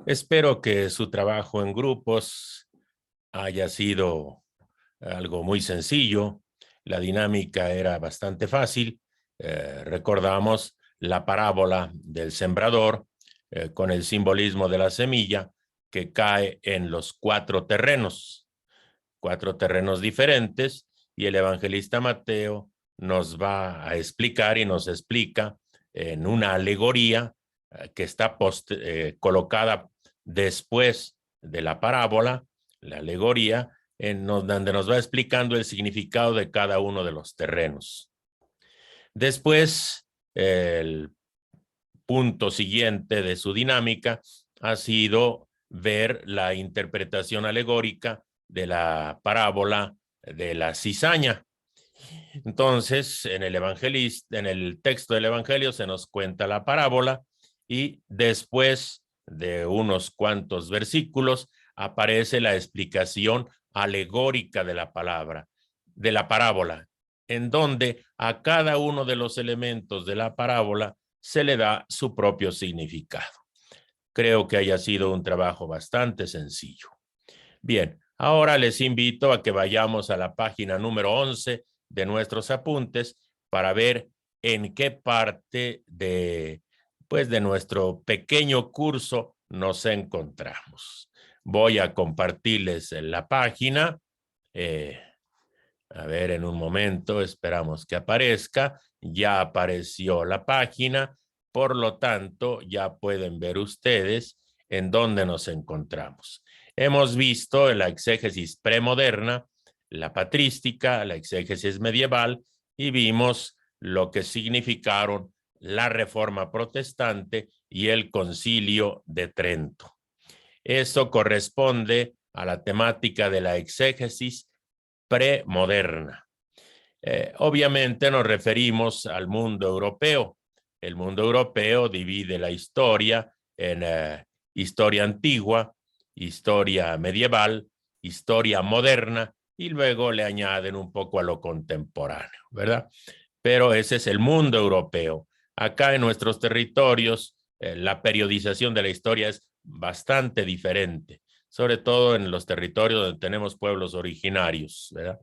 Espero que su trabajo en grupos haya sido algo muy sencillo. La dinámica era bastante fácil. Recordamos la parábola del sembrador con el simbolismo de la semilla que cae en los cuatro terrenos diferentes, y el evangelista Mateo nos va a explicar y nos explica en una alegoría que está colocada después de la parábola, la alegoría, donde nos va explicando el significado de cada uno de los terrenos. Después, el punto siguiente de su dinámica ha sido ver la interpretación alegórica de la parábola de la cizaña. Entonces, en el texto del Evangelio se nos cuenta la parábola y después de unos cuantos versículos aparece la explicación alegórica de la parábola, en donde a cada uno de los elementos de la parábola se le da su propio significado. Creo que haya sido un trabajo bastante sencillo. Bien, ahora les invito a que vayamos a la página número 11 de nuestros apuntes para ver en qué parte de nuestro pequeño curso nos encontramos. Voy a compartirles la página. A ver, en un momento, esperamos que aparezca. Ya apareció la página, por lo tanto, ya pueden ver ustedes en dónde nos encontramos. Hemos visto la exégesis premoderna, la patrística, la exégesis medieval, y vimos lo que significaron la Reforma Protestante y el Concilio de Trento. Eso corresponde a la temática de la exégesis premoderna. Obviamente nos referimos al mundo europeo. El mundo europeo divide la historia en historia antigua, historia medieval, historia moderna, y luego le añaden un poco a lo contemporáneo, ¿verdad? Pero ese es el mundo europeo. Acá en nuestros territorios, la periodización de la historia es bastante diferente, sobre todo en los territorios donde tenemos pueblos originarios, ¿verdad?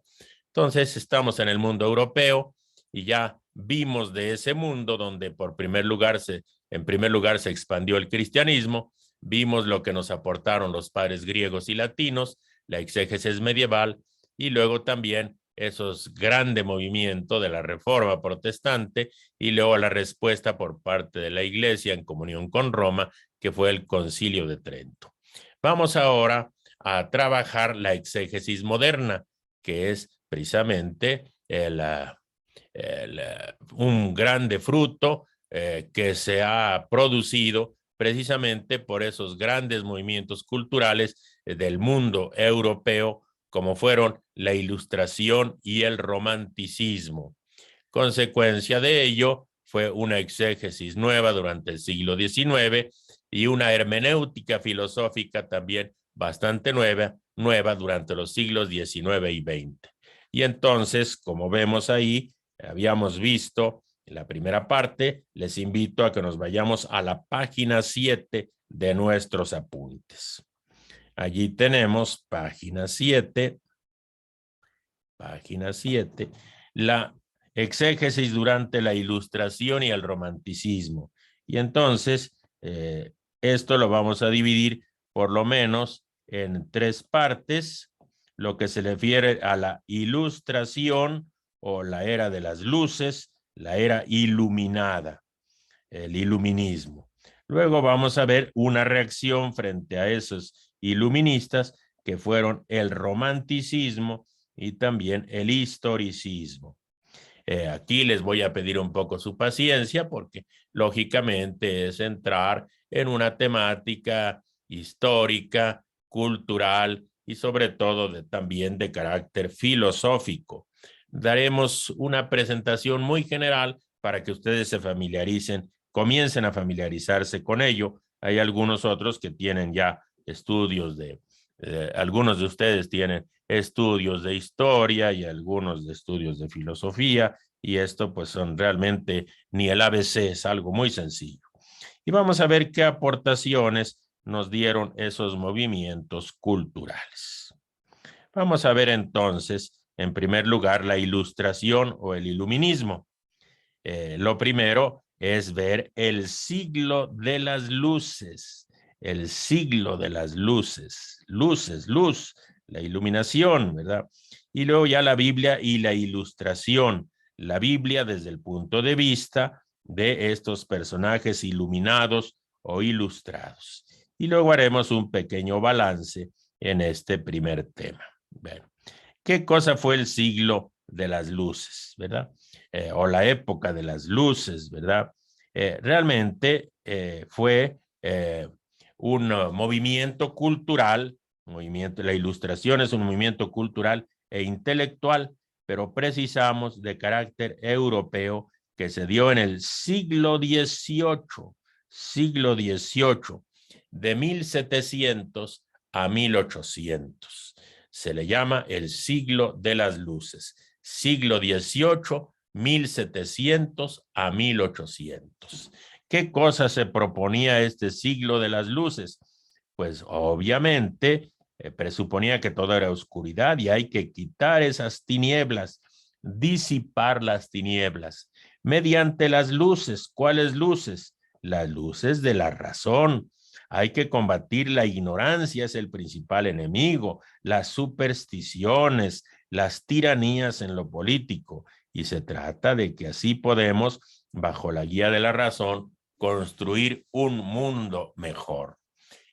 Entonces estamos en el mundo europeo y ya vimos de ese mundo donde en primer lugar se expandió el cristianismo, vimos lo que nos aportaron los padres griegos y latinos, la exégesis medieval, y luego también esos grandes movimientos de la Reforma Protestante, y luego la respuesta por parte de la Iglesia en comunión con Roma, que fue el Concilio de Trento. Vamos ahora a trabajar la exégesis moderna, que es precisamente un grande fruto que se ha producido precisamente por esos grandes movimientos culturales del mundo europeo, como fueron la Ilustración y el Romanticismo. Consecuencia de ello fue una exégesis nueva durante el siglo XIX y una hermenéutica filosófica también bastante nueva durante los siglos XIX y XX. Y entonces, como vemos ahí, habíamos visto en la primera parte, les invito a que nos vayamos a la página 7 de nuestros apuntes. Allí tenemos página 7, la exégesis durante la Ilustración y el Romanticismo. Y entonces, esto lo vamos a dividir por lo menos en tres partes: lo que se refiere a la Ilustración o la era de las luces, la era iluminada, el iluminismo. Luego vamos a ver una reacción frente a esos iluministas que fueron el romanticismo y también el historicismo. Aquí les voy a pedir un poco su paciencia porque lógicamente es entrar en una temática histórica, cultural y sobre todo también de carácter filosófico. Daremos una presentación muy general para que ustedes comiencen a familiarizarse con ello. Hay algunos otros que tienen ya estudios algunos de ustedes tienen estudios de historia y algunos de estudios de filosofía, y esto pues son realmente ni el ABC, es algo muy sencillo. Y vamos a ver qué aportaciones nos dieron esos movimientos culturales. Vamos a ver entonces, en primer lugar, la ilustración o el iluminismo. Lo primero es ver el siglo de las luces, el siglo de las luces, luces, luz, la iluminación, ¿verdad? Y luego ya la Biblia y la ilustración, la Biblia desde el punto de vista de estos personajes iluminados o ilustrados. Y luego haremos un pequeño balance en este primer tema. Bueno, ¿qué cosa fue el siglo de las luces, verdad? O la época de las luces, ¿verdad? Realmente fue un movimiento cultural, la ilustración es un movimiento cultural e intelectual, pero precisamos de carácter europeo que se dio en el siglo XVIII, de 1700 a 1800. Se le llama el siglo de las luces, siglo XVIII, 1700 a 1800. ¿Qué cosa se proponía este siglo de las luces? Pues obviamente presuponía que todo era oscuridad y hay que quitar esas tinieblas, disipar las tinieblas mediante las luces. ¿Cuáles luces? Las luces de la razón. Hay que combatir la ignorancia, es el principal enemigo, las supersticiones, las tiranías en lo político. Y se trata de que así podemos, bajo la guía de la razón, construir un mundo mejor.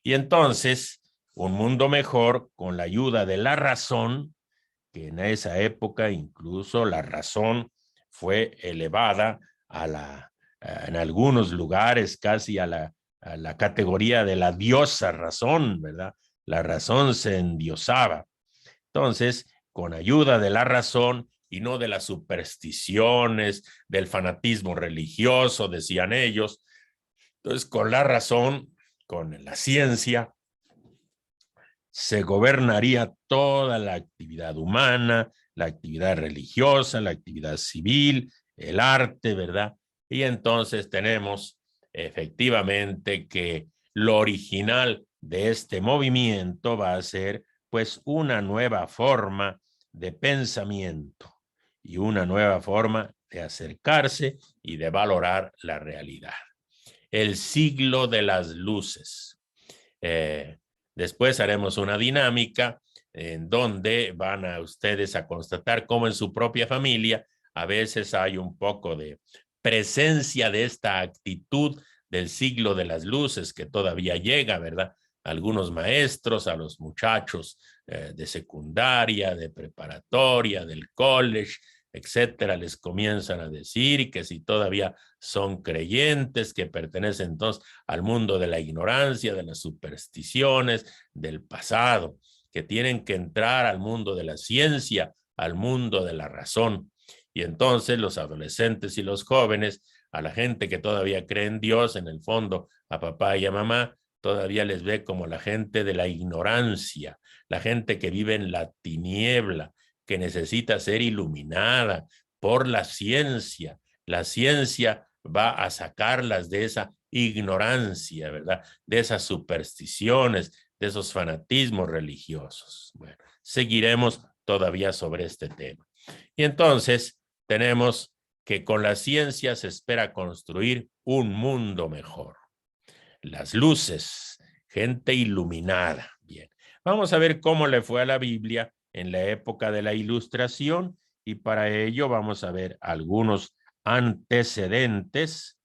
Y entonces, un mundo mejor con la ayuda de la razón, que en esa época incluso la razón fue elevada en algunos lugares casi a la categoría de la diosa razón, ¿verdad? La razón se endiosaba. Entonces, con ayuda de la razón y no de las supersticiones, del fanatismo religioso, decían ellos, entonces con la razón, con la ciencia, se gobernaría toda la actividad humana, la actividad religiosa, la actividad civil, el arte, ¿verdad? Y entonces tenemos efectivamente que lo original de este movimiento va a ser pues una nueva forma de pensamiento y una nueva forma de acercarse y de valorar la realidad. El siglo de las luces. Después haremos una dinámica en donde van a ustedes a constatar cómo en su propia familia a veces hay un poco de presencia de esta actitud del siglo de las luces que todavía llega, ¿verdad? Algunos maestros, a los muchachos de secundaria, de preparatoria, del college, etcétera, les comienzan a decir que si todavía son creyentes, que pertenecen entonces al mundo de la ignorancia, de las supersticiones, del pasado, que tienen que entrar al mundo de la ciencia, al mundo de la razón. Y entonces los adolescentes y los jóvenes, a la gente que todavía cree en Dios, en el fondo, a papá y a mamá, todavía les ve como la gente de la ignorancia, la gente que vive en la tiniebla, que necesita ser iluminada por la ciencia. La ciencia va a sacarlas de esa ignorancia, ¿verdad? De esas supersticiones, de esos fanatismos religiosos. Bueno, seguiremos todavía sobre este tema. Y entonces tenemos que con la ciencia se espera construir un mundo mejor. Las luces, gente iluminada. Bien, vamos a ver cómo le fue a la Biblia en la época de la Ilustración y para ello vamos a ver algunos antecedentes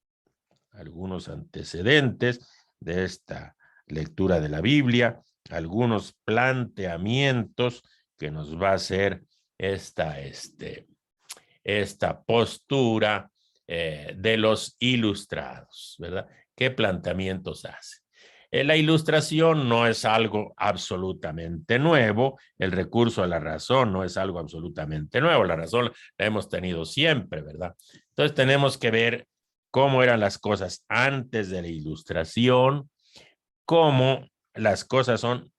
de esta lectura de la Biblia, algunos planteamientos que nos va a hacer esta postura de los ilustrados, ¿verdad? ¿Qué planteamientos hace? La ilustración no es algo absolutamente nuevo, el recurso a la razón no es algo absolutamente nuevo, la razón la hemos tenido siempre, ¿verdad? Entonces tenemos que ver cómo eran las cosas antes de la ilustración, cómo las cosas son,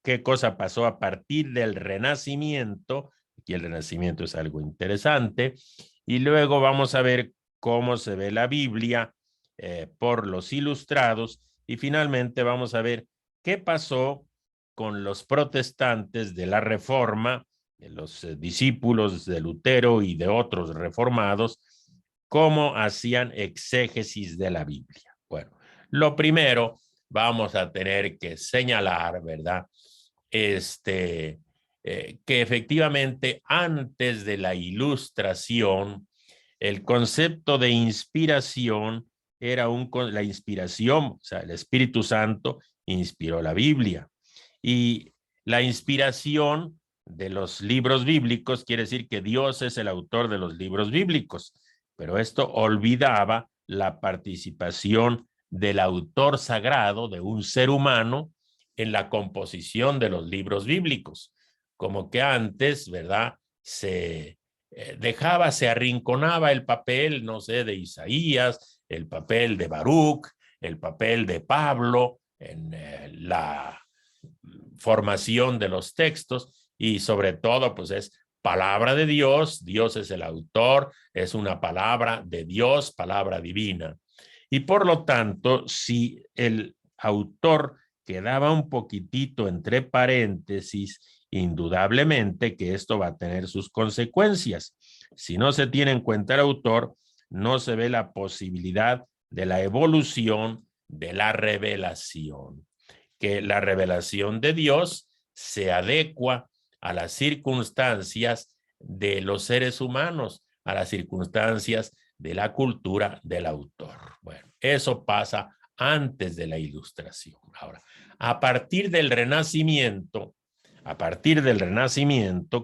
qué cosa pasó a partir del Renacimiento, y el Renacimiento es algo interesante, y luego vamos a ver cómo se ve la Biblia por los ilustrados y finalmente vamos a ver qué pasó con los protestantes de la Reforma, de los discípulos de Lutero y de otros reformados, cómo hacían exégesis de la Biblia. Bueno, lo primero vamos a tener que señalar, ¿verdad? Que efectivamente antes de la Ilustración, el concepto de inspiración era la inspiración, o sea, el Espíritu Santo inspiró la Biblia. Y la inspiración de los libros bíblicos quiere decir que Dios es el autor de los libros bíblicos, pero esto olvidaba la participación del autor sagrado, de un ser humano, en la composición de los libros bíblicos. Como que antes, ¿verdad? Se se arrinconaba el papel, no sé, de Isaías, el papel de Baruch, el papel de Pablo en la formación de los textos y sobre todo pues es palabra de Dios, Dios es el autor, es una palabra de Dios, palabra divina. Y por lo tanto, si el autor quedaba un poquitito entre paréntesis, indudablemente que esto va a tener sus consecuencias. Si no se tiene en cuenta el autor, no se ve la posibilidad de la evolución de la revelación, que la revelación de Dios se adecua a las circunstancias de los seres humanos, a las circunstancias de la cultura del autor. Bueno, eso pasa antes de la Ilustración. Ahora, a partir del Renacimiento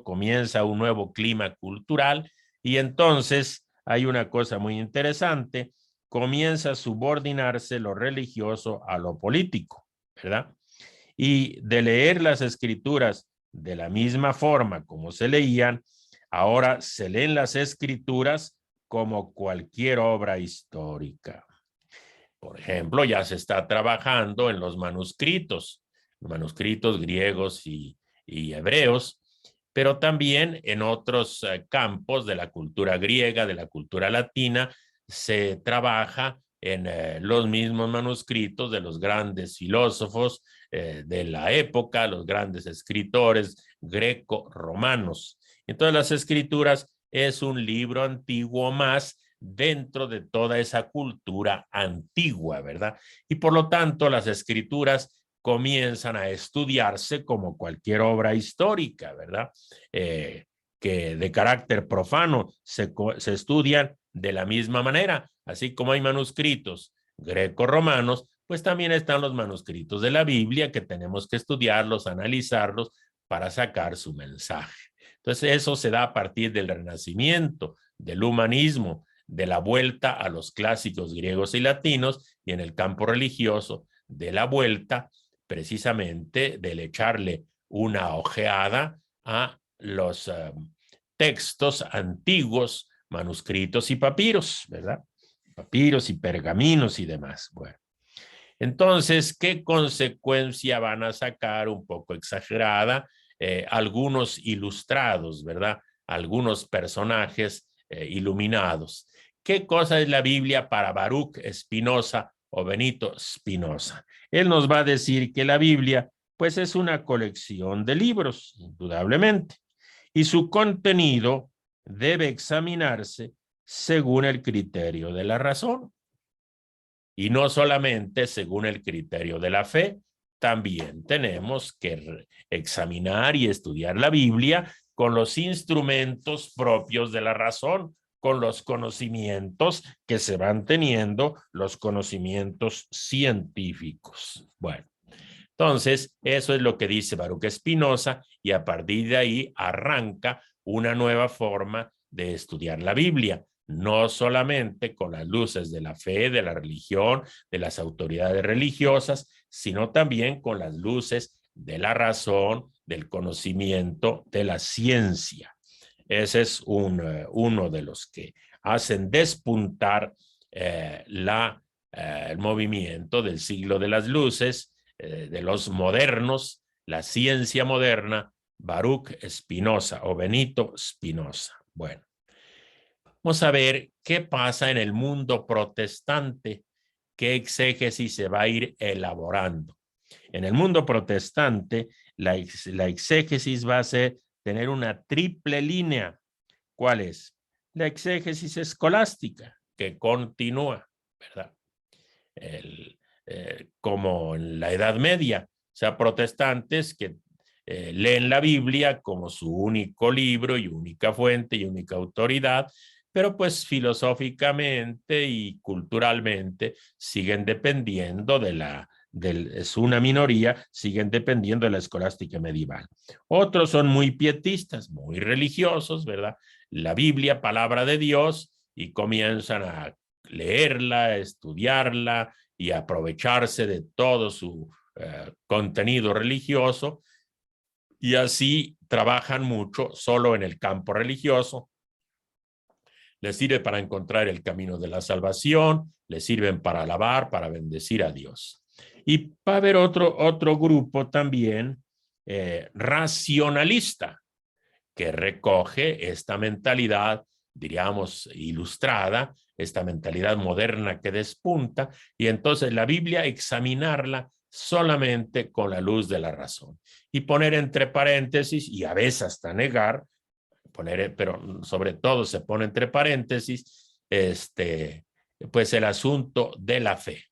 comienza un nuevo clima cultural y entonces hay una cosa muy interesante, comienza a subordinarse lo religioso a lo político, ¿verdad? Y de leer las escrituras de la misma forma como se leían, ahora se leen las escrituras como cualquier obra histórica. Por ejemplo, ya se está trabajando en los manuscritos griegos y hebreos, pero también en otros campos de la cultura griega, de la cultura latina, se trabaja en los mismos manuscritos de los grandes filósofos de la época, los grandes escritores greco-romanos. Entonces, las escrituras es un libro antiguo más dentro de toda esa cultura antigua, ¿verdad? Y por lo tanto, las escrituras comienzan a estudiarse como cualquier obra histórica, ¿verdad? Que de carácter profano se estudian de la misma manera, así como hay manuscritos greco-romanos, pues también están los manuscritos de la Biblia que tenemos que estudiarlos, analizarlos para sacar su mensaje. Entonces eso se da a partir del Renacimiento, del humanismo, de la vuelta a los clásicos griegos y latinos y en el campo religioso de la vuelta precisamente del echarle una ojeada a los textos antiguos, manuscritos y papiros, ¿verdad? Papiros y pergaminos y demás. Bueno, entonces, ¿qué consecuencia van a sacar? Un poco exagerada, algunos ilustrados, ¿verdad? Algunos personajes iluminados. ¿Qué cosa es la Biblia para Baruch Spinoza o Benito Spinoza? Él nos va a decir que la Biblia, pues, es una colección de libros, indudablemente, y su contenido debe examinarse según el criterio de la razón. Y no solamente según el criterio de la fe, también tenemos que examinar y estudiar la Biblia con los instrumentos propios de la razón, con los conocimientos que se van teniendo, los conocimientos científicos. Bueno, entonces eso es lo que dice Baruch Spinoza y a partir de ahí arranca una nueva forma de estudiar la Biblia, no solamente con las luces de la fe, de la religión, de las autoridades religiosas, sino también con las luces de la razón, del conocimiento, de la ciencia. Ese es uno de los que hacen despuntar el movimiento del siglo de las luces, de los modernos, la ciencia moderna, Baruch Spinoza o Benito Spinoza. Bueno, vamos a ver qué pasa en el mundo protestante qué exégesis se va a ir elaborando. En el mundo protestante, la exégesis va a tener una triple línea. ¿Cuál es? La exégesis escolástica, que continúa, ¿verdad? Como en la Edad Media, o sea, protestantes que leen la Biblia como su único libro y única fuente y única autoridad, pero pues filosóficamente y culturalmente siguen dependiendo es una minoría, siguen dependiendo de la escolástica medieval. Otros son muy pietistas, muy religiosos, ¿verdad? La Biblia, palabra de Dios, y comienzan a leerla, estudiarla y aprovecharse de todo su contenido religioso, y así trabajan mucho solo en el campo religioso. Les sirve para encontrar el camino de la salvación, les sirven para alabar, para bendecir a Dios. Y va a haber otro grupo también racionalista, que recoge esta mentalidad, diríamos, ilustrada, esta mentalidad moderna que despunta, y entonces la Biblia examinarla solamente con la luz de la razón y poner entre paréntesis, y a veces hasta negar, pero sobre todo se pone entre paréntesis, pues el asunto de la fe.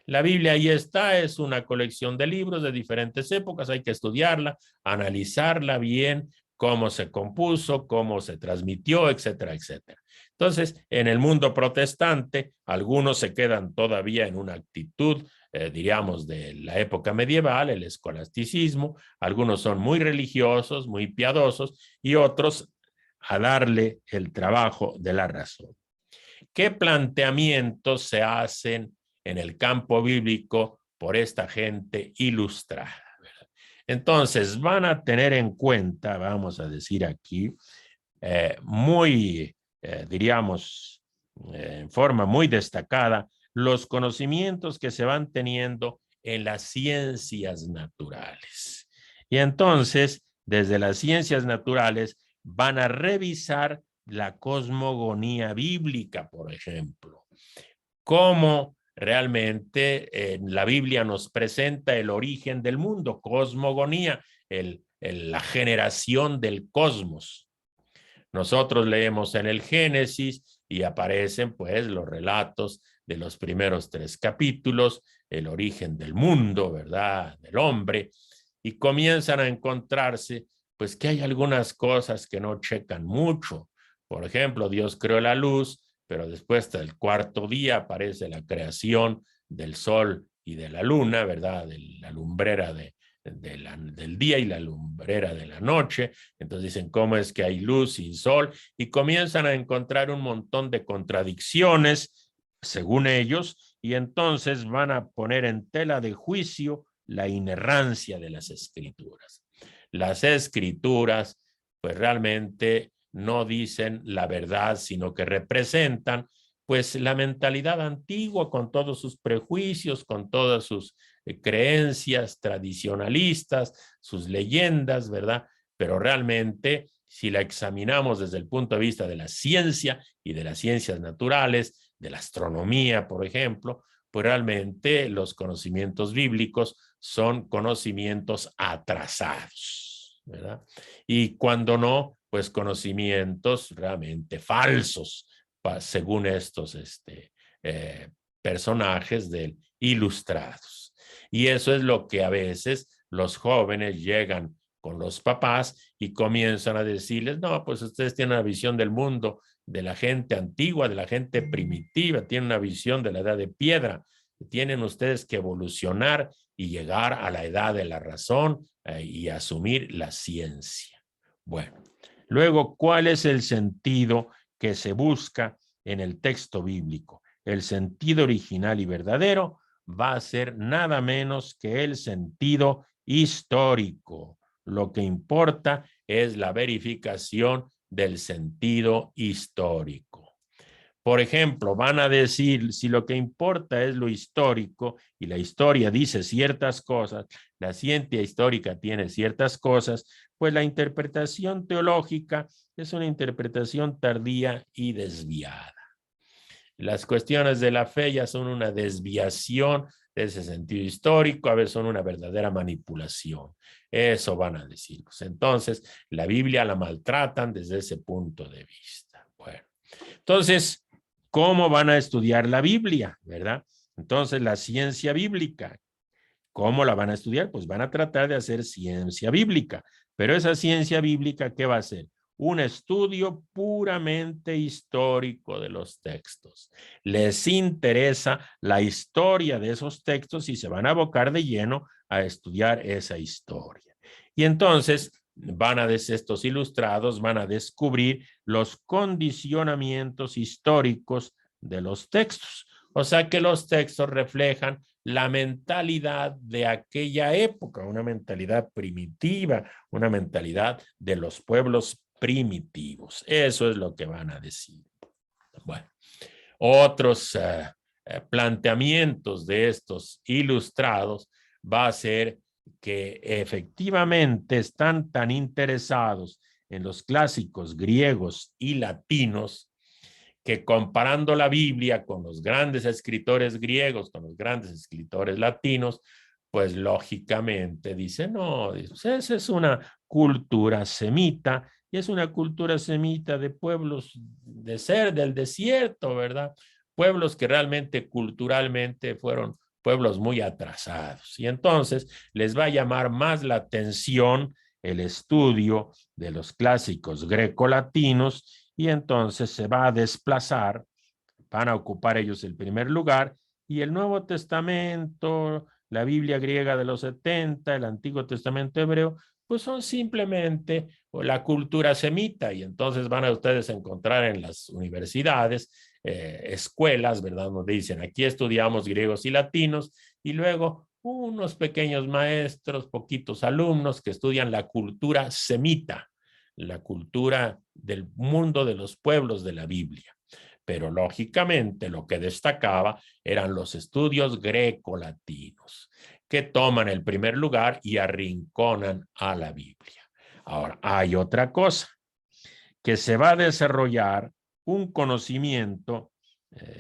La Biblia ahí está, es una colección de libros de diferentes épocas, hay que estudiarla, analizarla bien, cómo se compuso, cómo se transmitió, etcétera, etcétera. Entonces, en el mundo protestante, algunos se quedan todavía en una actitud, diríamos, de la época medieval, el escolasticismo, algunos son muy religiosos, muy piadosos, y otros a darle el trabajo de la razón. ¿Qué planteamientos se hacen en el campo bíblico por esta gente ilustrada? Entonces, van a tener en cuenta, vamos a decir aquí, diríamos, en forma muy destacada, los conocimientos que se van teniendo en las ciencias naturales. Y entonces, desde las ciencias naturales, van a revisar la cosmogonía bíblica, por ejemplo. Cómo realmente la Biblia nos presenta el origen del mundo, cosmogonía, la generación del cosmos. Nosotros leemos en el Génesis y aparecen pues los relatos de los primeros 3 capítulos, el origen del mundo, ¿verdad? Del hombre, y comienzan a encontrarse pues que hay algunas cosas que no checan mucho. Por ejemplo, Dios creó la luz, pero después del 4º día aparece la creación del sol y de la luna, ¿verdad? De la lumbrera del día y la lumbrera de la noche. Entonces dicen, ¿cómo es que hay luz sin sol? Y comienzan a encontrar un montón de contradicciones, según ellos, y entonces van a poner en tela de juicio la inerrancia de las escrituras. Las escrituras, pues realmente no dicen la verdad, sino que representan pues la mentalidad antigua con todos sus prejuicios, con todas sus creencias tradicionalistas, sus leyendas, ¿verdad? Pero realmente, si la examinamos desde el punto de vista de la ciencia y de las ciencias naturales, de la astronomía, por ejemplo, pues realmente los conocimientos bíblicos son conocimientos atrasados, ¿verdad? Y cuando no, pues conocimientos realmente falsos, según estos personajes ilustrados. Y eso es lo que a veces los jóvenes llegan con los papás y comienzan a decirles, no, pues ustedes tienen una visión del mundo de la gente antigua, de la gente primitiva, tienen una visión de la edad de piedra, tienen ustedes que evolucionar y llegar a la edad de la razón y asumir la ciencia. Bueno, luego, ¿cuál es el sentido que se busca en el texto bíblico? El sentido original y verdadero va a ser nada menos que el sentido histórico. Lo que importa es la verificación del sentido histórico. Por ejemplo, van a decir, si lo que importa es lo histórico y la historia dice ciertas cosas, la ciencia histórica tiene ciertas cosas, pues la interpretación teológica es una interpretación tardía y desviada. Las cuestiones de la fe ya son una desviación de ese sentido histórico, a veces son una verdadera manipulación. Eso van a decir. Entonces, la Biblia la maltratan desde ese punto de vista. Bueno, entonces, ¿cómo van a estudiar la Biblia? ¿Verdad? Entonces, la ciencia bíblica, ¿cómo la van a estudiar? Pues van a tratar de hacer ciencia bíblica, pero esa ciencia bíblica, ¿qué va a ser? Un estudio puramente histórico de los textos. Les interesa la historia de esos textos y se van a abocar de lleno a estudiar esa historia. Y entonces estos ilustrados van a descubrir los condicionamientos históricos de los textos. O sea que los textos reflejan la mentalidad de aquella época, una mentalidad primitiva, una mentalidad de los pueblos primitivos. Eso es lo que van a decir. Bueno, otros planteamientos de estos ilustrados va a ser que efectivamente están tan interesados en los clásicos griegos y latinos que comparando la Biblia con los grandes escritores griegos, con los grandes escritores latinos, pues lógicamente dice, no, esa es una cultura semita, y es una cultura semita de pueblos del desierto, ¿verdad? Pueblos que realmente culturalmente fueron pueblos muy atrasados. Y entonces les va a llamar más la atención el estudio de los clásicos grecolatinos, y entonces se va a desplazar, van a ocupar ellos el primer lugar, y el Nuevo Testamento, la Biblia griega de los 70, el Antiguo Testamento hebreo, pues son simplemente la cultura semita, y entonces van a ustedes encontrar en las universidades escuelas, ¿verdad? Donde dicen, aquí estudiamos griegos y latinos, y luego unos pequeños maestros, poquitos alumnos que estudian la cultura semita, la cultura del mundo de los pueblos de la Biblia. Pero lógicamente lo que destacaba eran los estudios greco-latinos, que toman el primer lugar y arrinconan a la Biblia. Ahora, hay otra cosa, que se va a desarrollar un conocimiento,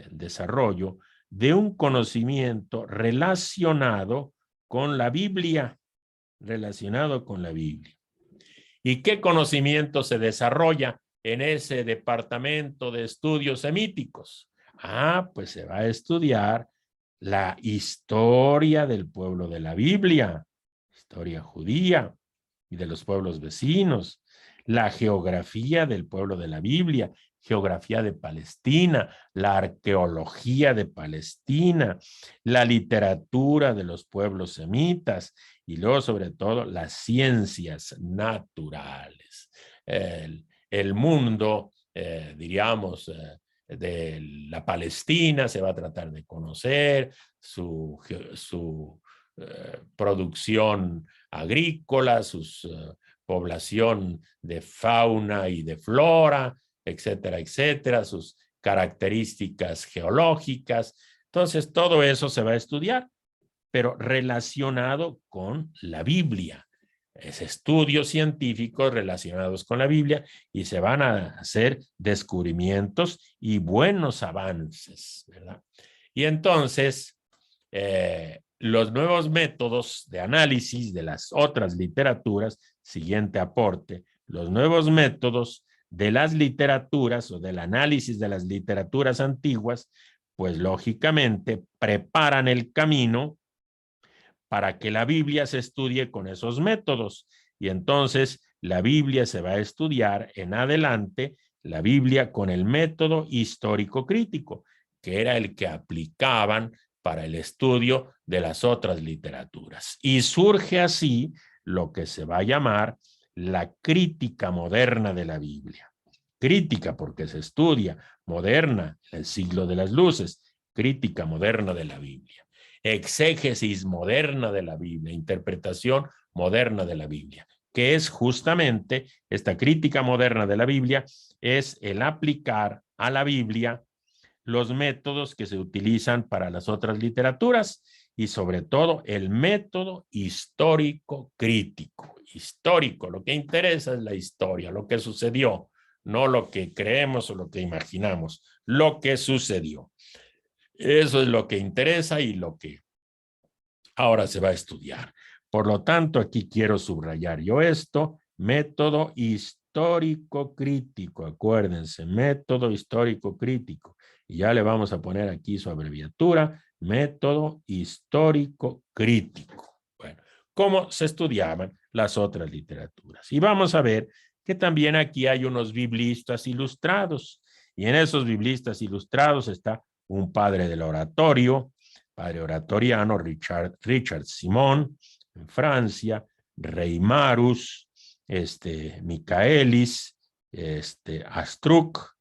desarrollo de un conocimiento relacionado con la Biblia, relacionado con la Biblia. ¿Y qué conocimiento se desarrolla en ese departamento de estudios semíticos? Pues se va a estudiar la historia del pueblo de la Biblia, historia judía y de los pueblos vecinos, la geografía del pueblo de la Biblia, geografía de Palestina, la arqueología de Palestina, la literatura de los pueblos semitas, y luego sobre todo las ciencias naturales. El mundo, diríamos, de la Palestina se va a tratar de conocer, su producción agrícola, su población de fauna y de flora, etcétera, etcétera, sus características geológicas. Entonces, todo eso se va a estudiar, pero relacionado con la Biblia. Es estudios científicos relacionados con la Biblia, y se van a hacer descubrimientos y buenos avances, ¿verdad? Y entonces, los nuevos métodos de análisis de las otras literaturas, siguiente aporte, los nuevos métodos de las literaturas o del análisis de las literaturas antiguas, pues lógicamente preparan el camino para que la Biblia se estudie con esos métodos. Y entonces la Biblia se va a estudiar en adelante, la Biblia con el método histórico crítico, que era el que aplicaban para el estudio de las otras literaturas. Y surge así lo que se va a llamar la crítica moderna de la Biblia. Crítica porque se estudia, moderna, el siglo de las luces, crítica moderna de la Biblia. Exégesis moderna de la Biblia, interpretación moderna de la Biblia, que es justamente esta crítica moderna de la Biblia, es el aplicar a la Biblia los métodos que se utilizan para las otras literaturas, y sobre todo el método histórico crítico. Histórico, lo que interesa es la historia, lo que sucedió, no lo que creemos o lo que imaginamos. lo que sucedió. Eso es lo que interesa y lo que ahora se va a estudiar. Por lo tanto, aquí quiero subrayar yo esto, método histórico crítico, acuérdense, método histórico crítico. Y ya le vamos a poner aquí su abreviatura, método histórico crítico. Bueno, cómo se estudiaban las otras literaturas. Y vamos a ver que también aquí hay unos biblistas ilustrados. Y en esos biblistas ilustrados está un padre del oratorio, padre oratoriano, Richard Simon, en Francia, Reimarus, Michaelis, Astruc,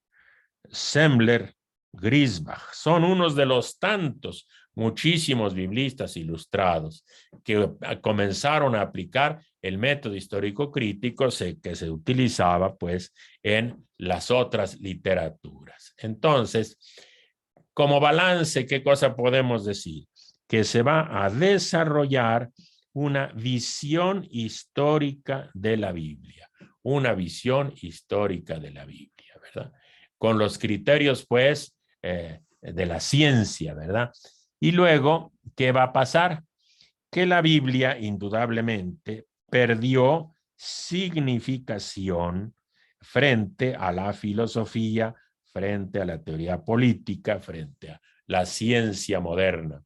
Semler, Griesbach. Son unos de los tantos, muchísimos biblistas ilustrados que comenzaron a aplicar el método histórico crítico que se utilizaba pues en las otras literaturas. Entonces, como balance, ¿qué cosa podemos decir? Que se va a desarrollar una visión histórica de la Biblia, una visión histórica de la Biblia, ¿verdad? Con los criterios, pues, de la ciencia, ¿verdad? Y luego, ¿qué va a pasar? Que la Biblia, indudablemente, perdió significación frente a la filosofía, frente a la teoría política, frente a la ciencia moderna.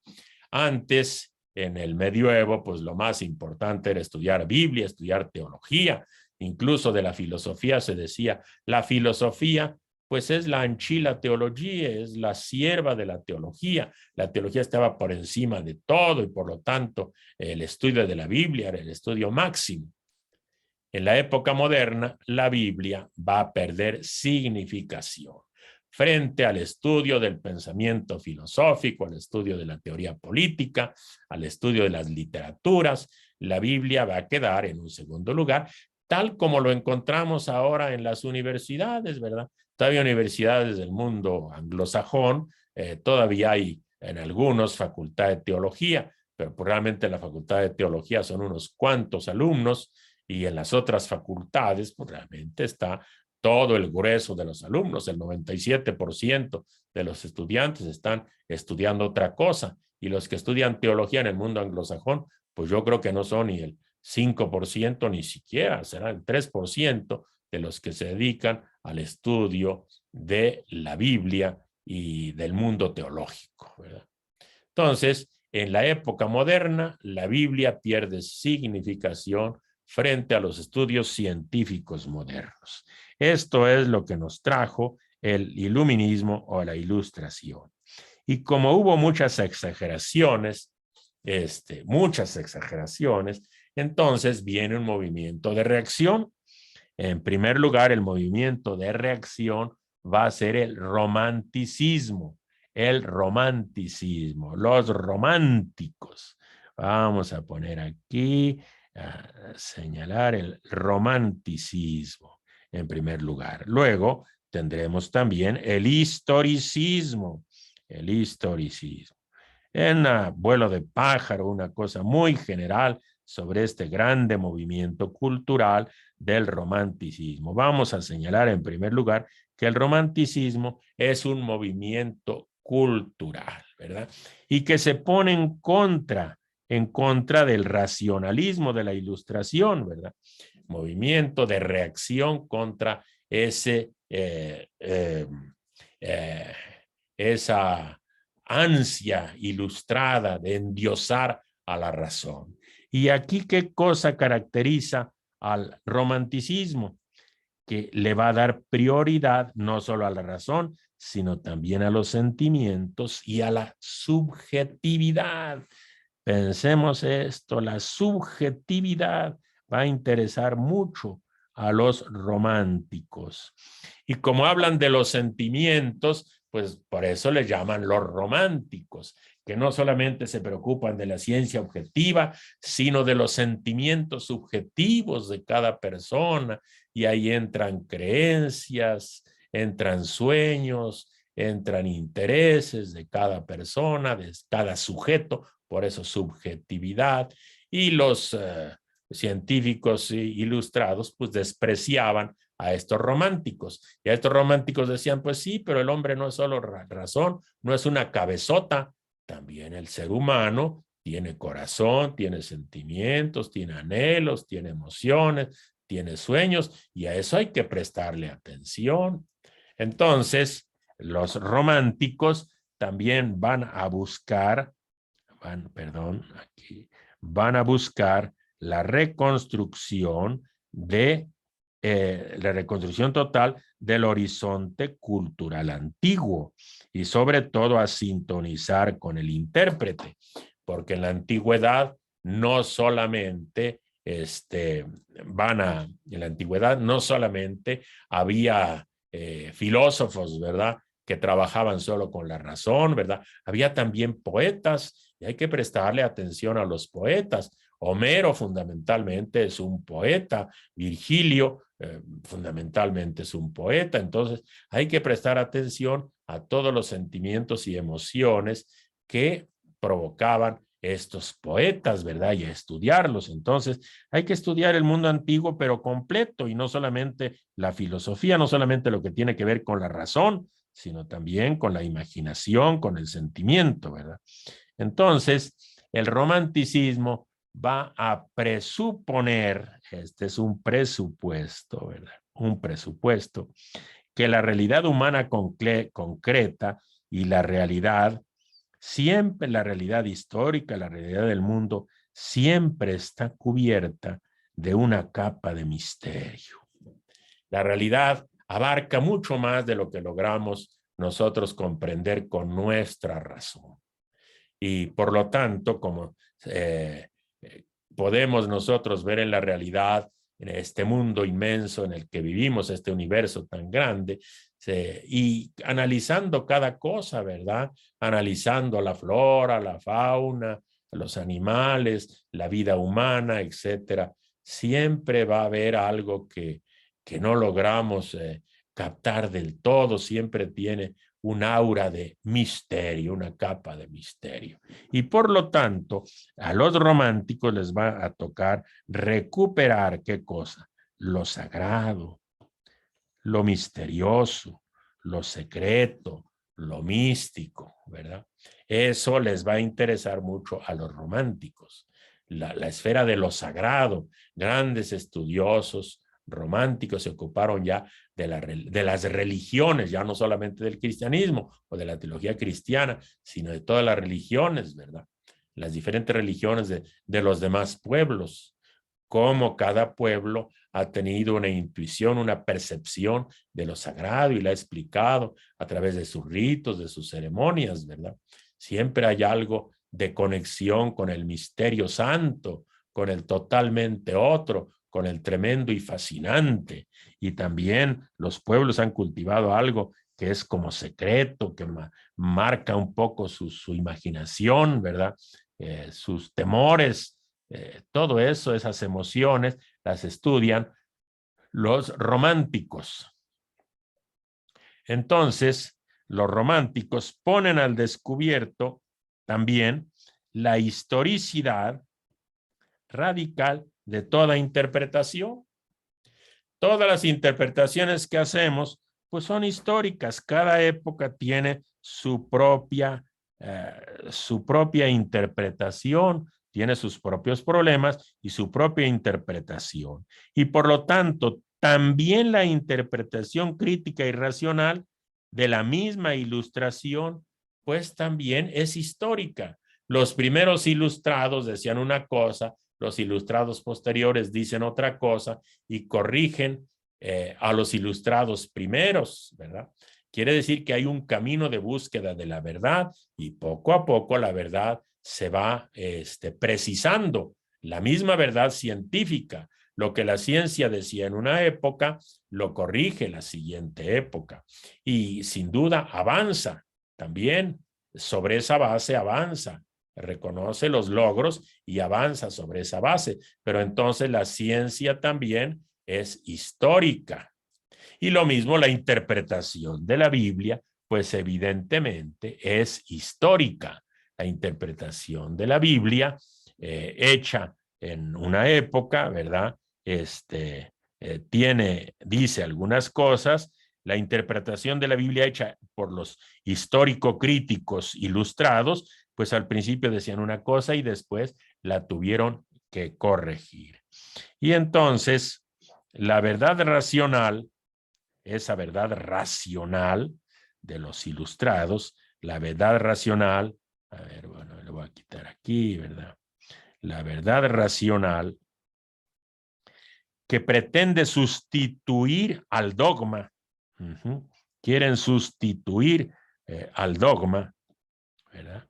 Antes, en el medioevo, pues lo más importante era estudiar Biblia, estudiar teología. Incluso de la filosofía se decía, la filosofía pues es la anchila teología, es la sierva de la teología. La teología estaba por encima de todo y por lo tanto el estudio de la Biblia era el estudio máximo. En la época moderna, la Biblia va a perder significación frente al estudio del pensamiento filosófico, al estudio de la teoría política, al estudio de las literaturas. La Biblia va a quedar en un segundo lugar, tal como lo encontramos ahora en las universidades, ¿verdad? Todavía universidades del mundo anglosajón, todavía hay en algunos facultad de teología, pero realmente la facultad de teología son unos cuantos alumnos, y en las otras facultades, pues realmente está todo el grueso de los alumnos, el 97% de los estudiantes están estudiando otra cosa, y los que estudian teología en el mundo anglosajón, pues yo creo que no son ni el 5%, ni siquiera, será el 3% de los que se dedican al estudio de la Biblia y del mundo teológico, ¿verdad? Entonces, en la época moderna, la Biblia pierde significación frente a los estudios científicos modernos. Esto es lo que nos trajo el iluminismo o la ilustración. Y como hubo muchas exageraciones, entonces viene un movimiento de reacción. En primer lugar, el movimiento de reacción va a ser el romanticismo. El romanticismo, los románticos. Vamos a poner aquí, a señalar el romanticismo en primer lugar. Luego tendremos también el historicismo. El historicismo. En vuelo de pájaro, una cosa muy general sobre este grande movimiento cultural del romanticismo. Vamos a señalar en primer lugar que el romanticismo es un movimiento cultural, ¿verdad? Y que se pone en contra del racionalismo de la Ilustración, ¿verdad? Movimiento de reacción contra ese, esa ansia ilustrada de endiosar a la razón. Y aquí, ¿qué cosa caracteriza al romanticismo? Que le va a dar prioridad no solo a la razón, sino también a los sentimientos y a la subjetividad. Pensemos esto, la subjetividad va a interesar mucho a los románticos. Y como hablan de los sentimientos, pues por eso les llaman los románticos, que no solamente se preocupan de la ciencia objetiva, sino de los sentimientos subjetivos de cada persona. Y ahí entran creencias, entran sueños, entran intereses de cada persona, de cada sujeto, por eso subjetividad. Y los científicos ilustrados pues despreciaban a estos románticos. Y a estos románticos decían, pues sí, pero el hombre no es solo razón, no es una cabezota, también el ser humano tiene corazón, tiene sentimientos, tiene anhelos, tiene emociones, tiene sueños, y a eso hay que prestarle atención. Entonces, los románticos también van a buscar, van a buscar la reconstrucción de la reconstrucción total del horizonte cultural antiguo y sobre todo a sintonizar con el intérprete, porque en la antigüedad no solamente en la antigüedad no solamente había filósofos, ¿verdad?, que trabajaban solo con la razón, ¿verdad? Había también poetas y hay que prestarle atención a los poetas. Homero fundamentalmente es un poeta, Virgilio fundamentalmente es un poeta, entonces hay que prestar atención a todos los sentimientos y emociones que provocaban estos poetas, ¿verdad? Y a estudiarlos. Entonces, hay que estudiar el mundo antiguo, pero completo, y no solamente la filosofía, no solamente lo que tiene que ver con la razón, sino también con la imaginación, con el sentimiento, ¿verdad? Entonces, el romanticismo va a presuponer, este es un presupuesto, ¿verdad? Un presupuesto, que la realidad humana concreta y la realidad, siempre la realidad histórica, la realidad del mundo, siempre está cubierta de una capa de misterio. La realidad abarca mucho más de lo que logramos nosotros comprender con nuestra razón. Y por lo tanto, como podemos nosotros ver en la realidad, en este mundo inmenso en el que vivimos, este universo tan grande, y analizando cada cosa, ¿verdad? Analizando la flora, la fauna, los animales, la vida humana, etcétera, siempre va a haber algo que no logramos captar del todo, siempre tiene un aura de misterio, una capa de misterio. Y por lo tanto, a los románticos les va a tocar recuperar, ¿qué cosa? Lo sagrado, lo misterioso, lo secreto, lo místico, ¿verdad? Eso les va a interesar mucho a los románticos. La esfera de lo sagrado, grandes estudiosos románticos se ocuparon ya de las religiones, ya no solamente del cristianismo o de la teología cristiana, sino de todas las religiones, ¿verdad? Las diferentes religiones de los demás pueblos, cómo cada pueblo ha tenido una intuición, una percepción de lo sagrado y la ha explicado a través de sus ritos, de sus ceremonias, ¿verdad? Siempre hay algo de conexión con el misterio santo, con el totalmente otro, con el tremendo y fascinante. Y también los pueblos han cultivado algo que es como secreto, que marca un poco su imaginación, ¿verdad? Sus temores, todo eso, esas emociones, las estudian los románticos. Entonces, los románticos ponen al descubierto también la historicidad radical de toda interpretación. Todas las interpretaciones que hacemos, pues son históricas. Cada época tiene su propia interpretación, tiene sus propios problemas y su propia interpretación. Y por lo tanto, también la interpretación crítica y racional de la misma ilustración, pues también es histórica. Los primeros ilustrados decían una cosa, los ilustrados posteriores dicen otra cosa y corrigen a los ilustrados primeros, ¿verdad? Quiere decir que hay un camino de búsqueda de la verdad y poco a poco la verdad se va precisando. La misma verdad científica, lo que la ciencia decía en una época, lo corrige la siguiente época. Y sin duda avanza también, sobre esa base avanza, reconoce los logros y avanza sobre esa base. Pero entonces la ciencia también es histórica. Y lo mismo la interpretación de la Biblia, pues evidentemente es histórica. La interpretación de la Biblia hecha en una época, ¿verdad? dice algunas cosas, la interpretación de la Biblia hecha por los histórico-críticos ilustrados, pues al principio decían una cosa y después la tuvieron que corregir. Y entonces, la verdad racional, esa verdad racional de los ilustrados, la verdad racional, a ver, bueno, le voy a quitar aquí, ¿verdad? La verdad racional que pretende sustituir al dogma. Quieren sustituir al dogma, ¿verdad?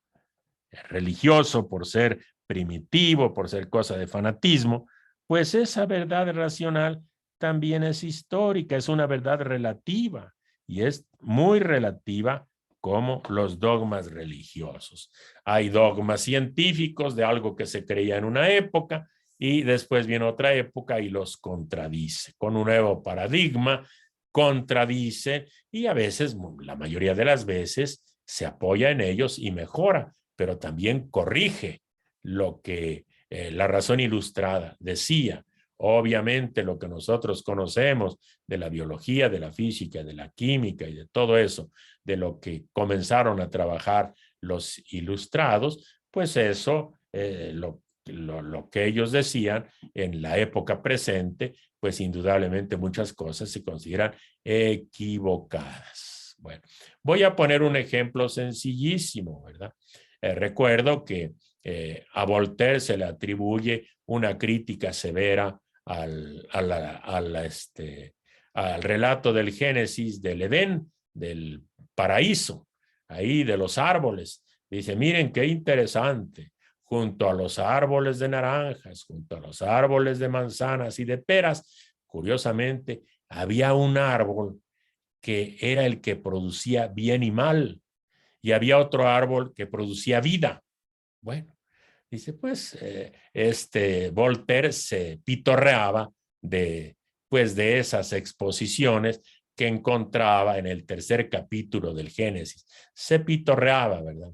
Religioso por ser primitivo, por ser cosa de fanatismo, pues esa verdad racional también es histórica, es una verdad relativa y es muy relativa como los dogmas religiosos. Hay dogmas científicos de algo que se creía en una época y después viene otra época y los contradice con un nuevo paradigma, contradice y a veces, la mayoría de las veces, se apoya en ellos y mejora, pero también corrige lo que la razón ilustrada decía. Obviamente lo que nosotros conocemos de la biología, de la física, de la química y de todo eso, de lo que comenzaron a trabajar los ilustrados, pues eso, lo que ellos decían en la época presente, pues indudablemente muchas cosas se consideran equivocadas. Bueno, voy a poner un ejemplo sencillísimo, ¿verdad? Recuerdo que a Voltaire se le atribuye una crítica severa al relato del Génesis del Edén, del paraíso, ahí de los árboles. Dice, miren qué interesante, junto a los árboles de naranjas, junto a los árboles de manzanas y de peras, curiosamente, había un árbol que era el que producía bien y mal, y había otro árbol que producía vida. Bueno, dice, pues, Voltaire se pitorreaba pues, de esas exposiciones que encontraba en el tercer capítulo del Génesis. Se pitorreaba, ¿verdad?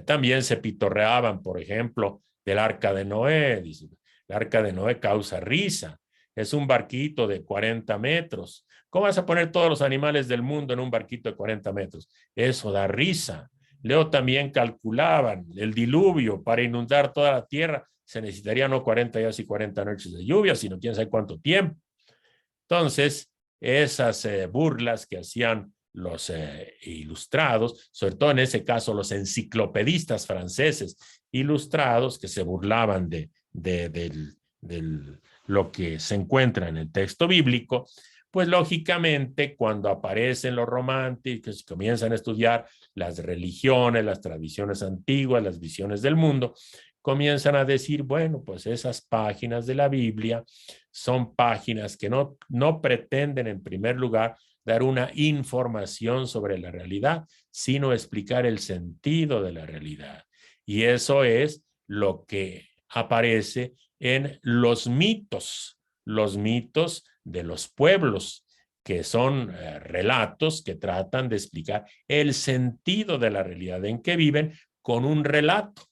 También se pitorreaban, por ejemplo, del Arca de Noé. Dice, el Arca de Noé causa risa. Es un barquito de 40 metros. ¿Cómo vas a poner todos los animales del mundo en un barquito de 40 metros? Eso da risa. Luego también calculaban el diluvio para inundar toda la tierra. Se necesitarían no 40 días y 40 noches de lluvia, sino quién sabe cuánto tiempo. Entonces, esas burlas que hacían los ilustrados, sobre todo en ese caso los enciclopedistas franceses ilustrados que se burlaban de lo que se encuentra en el texto bíblico, pues lógicamente cuando aparecen los románticos y comienzan a estudiar las religiones, las tradiciones antiguas, las visiones del mundo, comienzan a decir, bueno, pues esas páginas de la Biblia son páginas que no pretenden en primer lugar dar una información sobre la realidad, sino explicar el sentido de la realidad. Y eso es lo que aparece en los mitos de los pueblos, que son relatos que tratan de explicar el sentido de la realidad en que viven con un relato.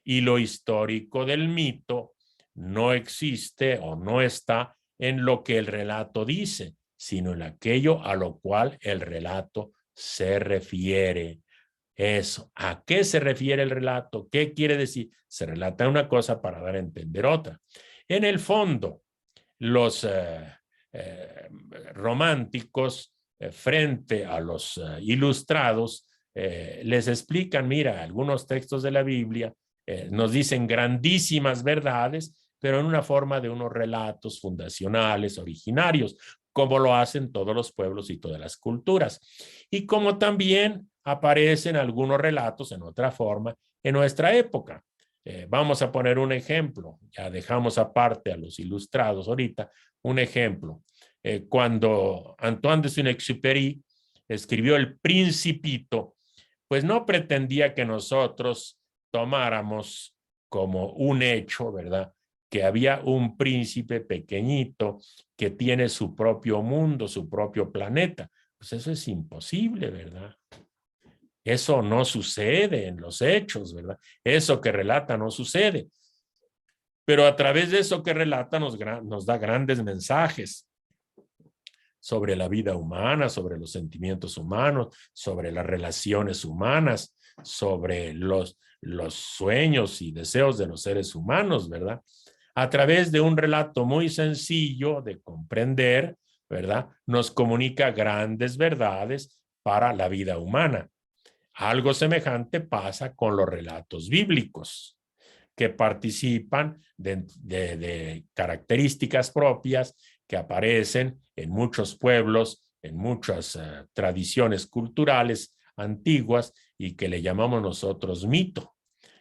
Y lo histórico del mito no existe o no está en lo que el relato dice, sino en aquello a lo cual el relato se refiere. Eso, ¿a qué se refiere el relato? ¿Qué quiere decir? Se relata una cosa para dar a entender otra. En el fondo, los románticos frente a los ilustrados les explican, mira, algunos textos de la Biblia nos dicen grandísimas verdades, pero en una forma de unos relatos fundacionales, originarios, como lo hacen todos los pueblos y todas las culturas. Y como también aparecen algunos relatos en otra forma en nuestra época. Vamos a poner un ejemplo, ya dejamos aparte a los ilustrados ahorita, un ejemplo. Cuando Antoine de Saint-Exupéry escribió El Principito, pues no pretendía que nosotros tomáramos como un hecho, ¿verdad? Que había un príncipe pequeñito que tiene su propio mundo, su propio planeta. Pues eso es imposible, ¿verdad? Eso no sucede en los hechos, ¿verdad? Eso que relata no sucede. pero a través de eso que relata nos da grandes mensajes sobre la vida humana, sobre los sentimientos humanos, sobre las relaciones humanas, sobre los sueños y deseos de los seres humanos, ¿verdad? A través de un relato muy sencillo de comprender, ¿verdad? Nos comunica grandes verdades para la vida humana. Algo semejante pasa con los relatos bíblicos, que participan de características propias que aparecen en muchos pueblos, en muchas tradiciones culturales antiguas y que le llamamos nosotros mito,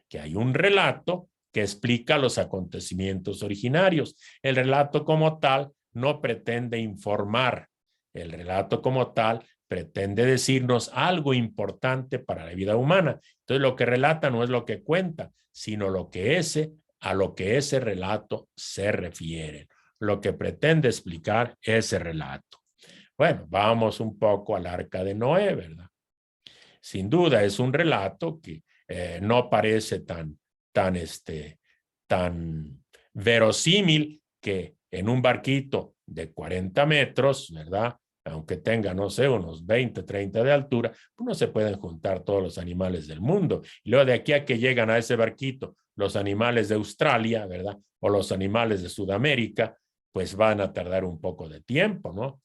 que hay un relato que explica los acontecimientos originarios. El relato como tal no pretende informar, el relato como tal pretende decirnos algo importante para la vida humana. Entonces lo que relata no es lo que cuenta, sino a lo que ese relato se refiere, lo que pretende explicar ese relato. Bueno, vamos un poco al Arca de Noé, ¿verdad? Sin duda es un relato que no parece tan verosímil que en un barquito de 40 metros, ¿verdad? Aunque tenga, no sé, unos 20, 30 de altura, pues no se pueden juntar todos los animales del mundo. Y luego de aquí a que llegan a ese barquito los animales de Australia, ¿verdad? O los animales de Sudamérica, pues van a tardar un poco de tiempo, ¿no?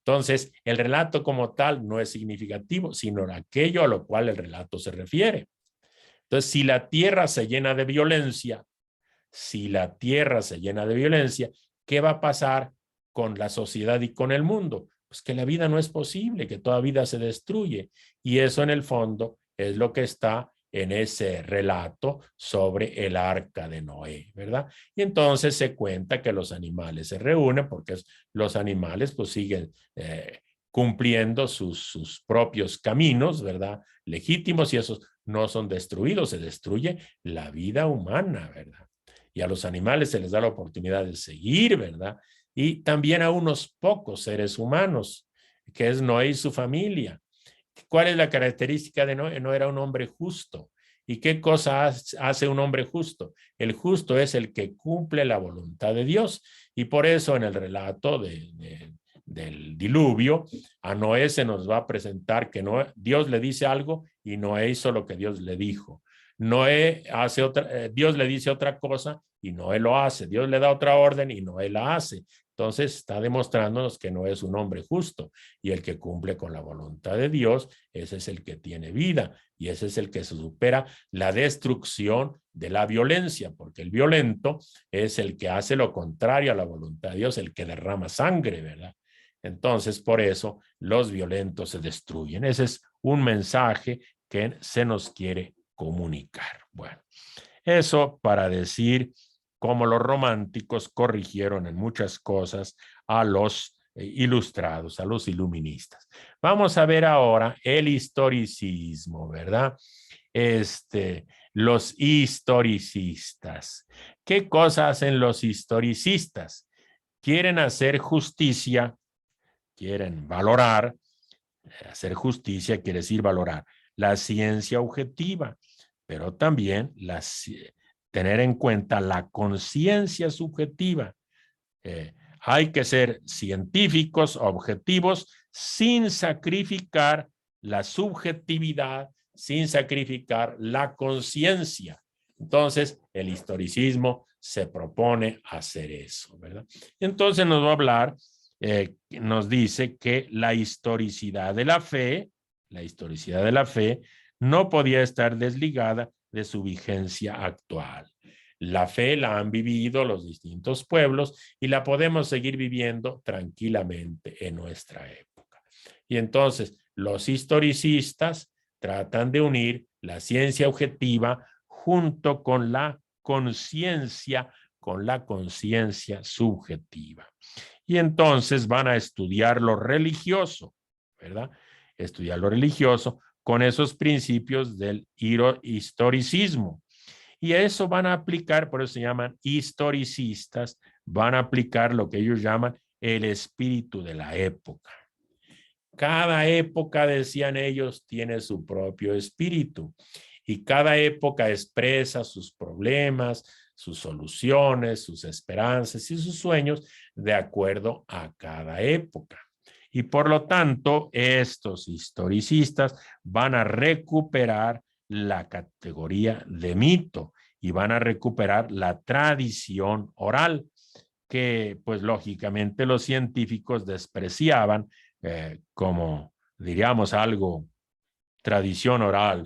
Entonces, el relato como tal no es significativo, sino aquello a lo cual el relato se refiere. Entonces, si la tierra se llena de violencia, ¿qué va a pasar con la sociedad y con el mundo? Pues que la vida no es posible, que toda vida se destruye. Y eso en el fondo es lo que está en ese relato sobre el arca de Noé, ¿verdad? Y entonces se cuenta que los animales se reúnen porque los animales pues siguen cumpliendo sus propios caminos, ¿verdad? Legítimos, y esos no son destruidos, se destruye la vida humana, ¿verdad? Y a los animales se les da la oportunidad de seguir, ¿verdad? Y también a unos pocos seres humanos, que es Noé y su familia. ¿Cuál es la característica de Noé? No era un hombre justo. ¿Y qué cosa hace un hombre justo? El justo es el que cumple la voluntad de Dios. Y por eso en el relato del diluvio, a Noé se nos va a presentar que Dios le dice algo y Noé hizo lo que Dios le dijo. Dios le dice otra cosa y Noé lo hace. Dios le da otra orden y Noé la hace. Entonces está demostrándonos que no es un hombre justo, y el que cumple con la voluntad de Dios, ese es el que tiene vida y ese es el que supera la destrucción de la violencia, porque el violento es el que hace lo contrario a la voluntad de Dios, el que derrama sangre, ¿verdad? Entonces, por eso los violentos se destruyen. Ese es un mensaje que se nos quiere comunicar. Bueno, eso para decir cómo los románticos corrigieron en muchas cosas a los ilustrados, a los iluministas. Vamos a ver ahora el historicismo, ¿verdad? Los historicistas. ¿Qué cosa hacen los historicistas? Quieren hacer justicia, quieren valorar. Hacer justicia quiere decir valorar la ciencia objetiva, pero también tener en cuenta la conciencia subjetiva. Hay que ser científicos, objetivos, sin sacrificar la subjetividad, sin sacrificar la conciencia. Entonces, el historicismo se propone hacer eso, ¿verdad? Entonces nos va a hablar, nos dice que la historicidad de la fe no podía estar desligada de su vigencia actual. La fe la han vivido los distintos pueblos y la podemos seguir viviendo tranquilamente en nuestra época. Y entonces los historicistas tratan de unir la ciencia objetiva junto con la conciencia subjetiva. Y entonces van a estudiar lo religioso, ¿verdad? Estudiar lo religioso con esos principios del historicismo. Y eso van a aplicar, por eso se llaman historicistas, van a aplicar lo que ellos llaman el espíritu de la época. Cada época, decían ellos, tiene su propio espíritu y cada época expresa sus problemas, sus soluciones, sus esperanzas y sus sueños de acuerdo a cada época. Y por lo tanto, estos historicistas van a recuperar la categoría de mito y van a recuperar la tradición oral, que pues lógicamente los científicos despreciaban como, diríamos, algo, tradición oral,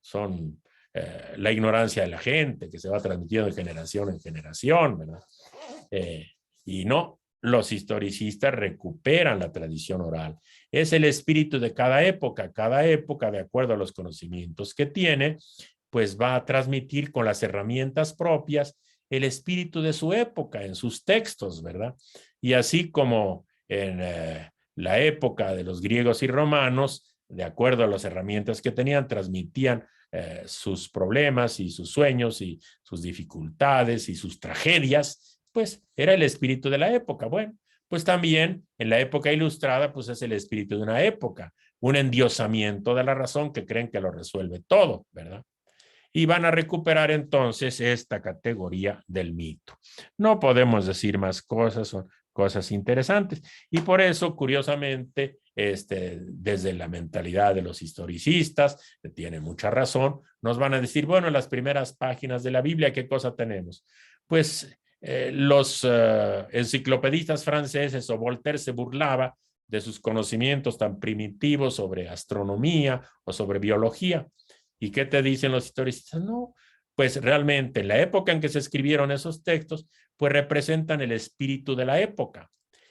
son la ignorancia de la gente que se va transmitiendo de generación en generación, ¿verdad? Y no, los historicistas recuperan la tradición oral. Es el espíritu de cada época, de acuerdo a los conocimientos que tiene, pues va a transmitir con las herramientas propias el espíritu de su época en sus textos, ¿verdad? Y así como en la época de los griegos y romanos, de acuerdo a las herramientas que tenían, transmitían sus problemas y sus sueños y sus dificultades y sus tragedias, pues era el espíritu de la época. Bueno, pues también en la época ilustrada, pues es el espíritu de una época, un endiosamiento de la razón que creen que lo resuelve todo, ¿verdad? Y van a recuperar entonces esta categoría del mito. No podemos decir más cosas, son cosas interesantes. Y por eso, curiosamente, desde la mentalidad de los historicistas, que tiene mucha razón, nos van a decir, bueno, en las primeras páginas de la Biblia, ¿qué cosa tenemos? Pues los enciclopedistas franceses o Voltaire se burlaba de sus conocimientos tan primitivos sobre astronomía o sobre biología. ¿Y qué te dicen los historicistas? No, pues realmente en la época en que se escribieron esos textos, pues representan el espíritu de la época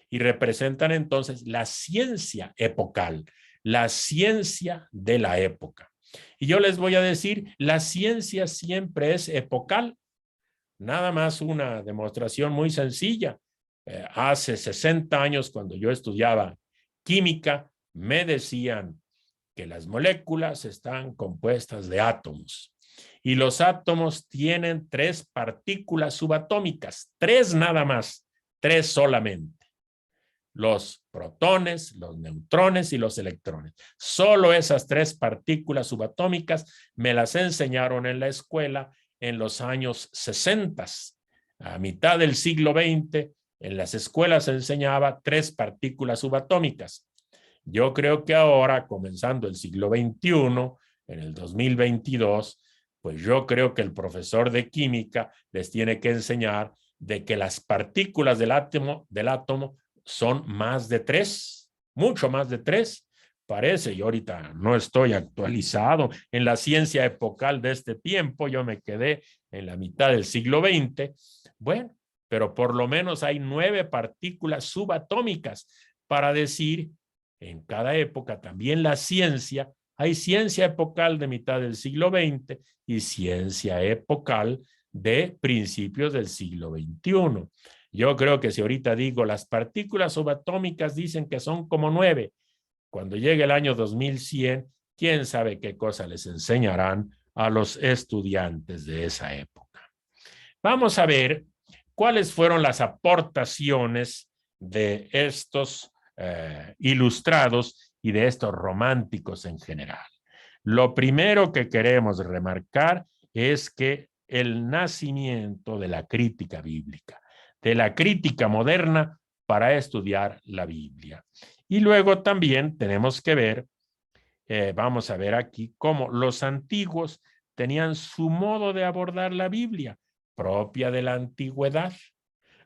y representan entonces la ciencia epocal, la ciencia de la época. Y yo les voy a decir, la ciencia siempre es epocal. Nada más una demostración muy sencilla. Hace 60 años, cuando yo estudiaba química, me decían que las moléculas están compuestas de átomos y los átomos tienen 3 partículas subatómicas, 3 nada más, 3 solamente. Los protones, los neutrones y los electrones. Solo esas 3 partículas subatómicas me las enseñaron en la escuela en los años 60. A mitad del siglo XX, en las escuelas se enseñaba 3 partículas subatómicas. Yo creo que ahora, comenzando el siglo XXI, en el 2022, pues yo creo que el profesor de química les tiene que enseñar de que las partículas del átomo son más de 3, mucho más de 3. Parece, yo ahorita no estoy actualizado en la ciencia epocal de este tiempo, yo me quedé en la mitad del siglo XX. Bueno, pero por lo menos hay 9 partículas subatómicas para decir en cada época. También la ciencia, hay ciencia epocal de mitad del siglo XX y ciencia epocal de principios del siglo XXI. Yo creo que si ahorita digo las partículas subatómicas dicen que son como 9, cuando llegue el año 2100, quién sabe qué cosa les enseñarán a los estudiantes de esa época. Vamos a ver cuáles fueron las aportaciones de estos ilustrados y de estos románticos en general. Lo primero que queremos remarcar es que el nacimiento de la crítica bíblica, de la crítica moderna para estudiar la Biblia. Y luego también tenemos que ver, vamos a ver aquí, cómo los antiguos tenían su modo de abordar la Biblia, propia de la antigüedad.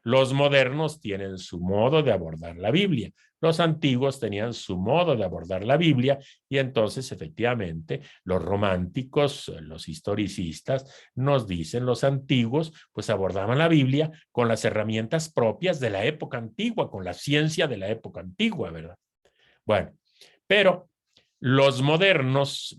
Los modernos tienen su modo de abordar la Biblia. Los antiguos tenían su modo de abordar la Biblia y entonces efectivamente los románticos, los historicistas nos dicen los antiguos pues abordaban la Biblia con las herramientas propias de la época antigua, con la ciencia de la época antigua, ¿verdad? Bueno, pero los modernos,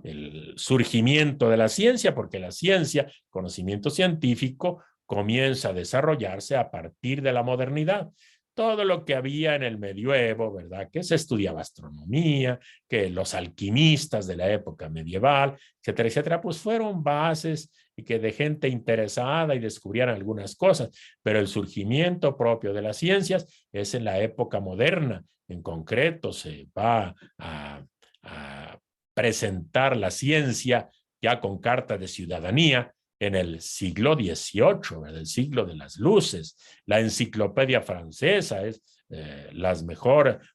el surgimiento de la ciencia, porque la ciencia, conocimiento científico, comienza a desarrollarse a partir de la modernidad. Todo lo que había en el medioevo, ¿verdad? Que se estudiaba astronomía, que los alquimistas de la época medieval, etcétera, etcétera, pues fueron bases y que de gente interesada y descubrieran algunas cosas, pero el surgimiento propio de las ciencias es en la época moderna. En concreto, se va a presentar la ciencia ya con carta de ciudadanía, en el siglo XVIII, ¿verdad? El siglo de las luces. La enciclopedia francesa es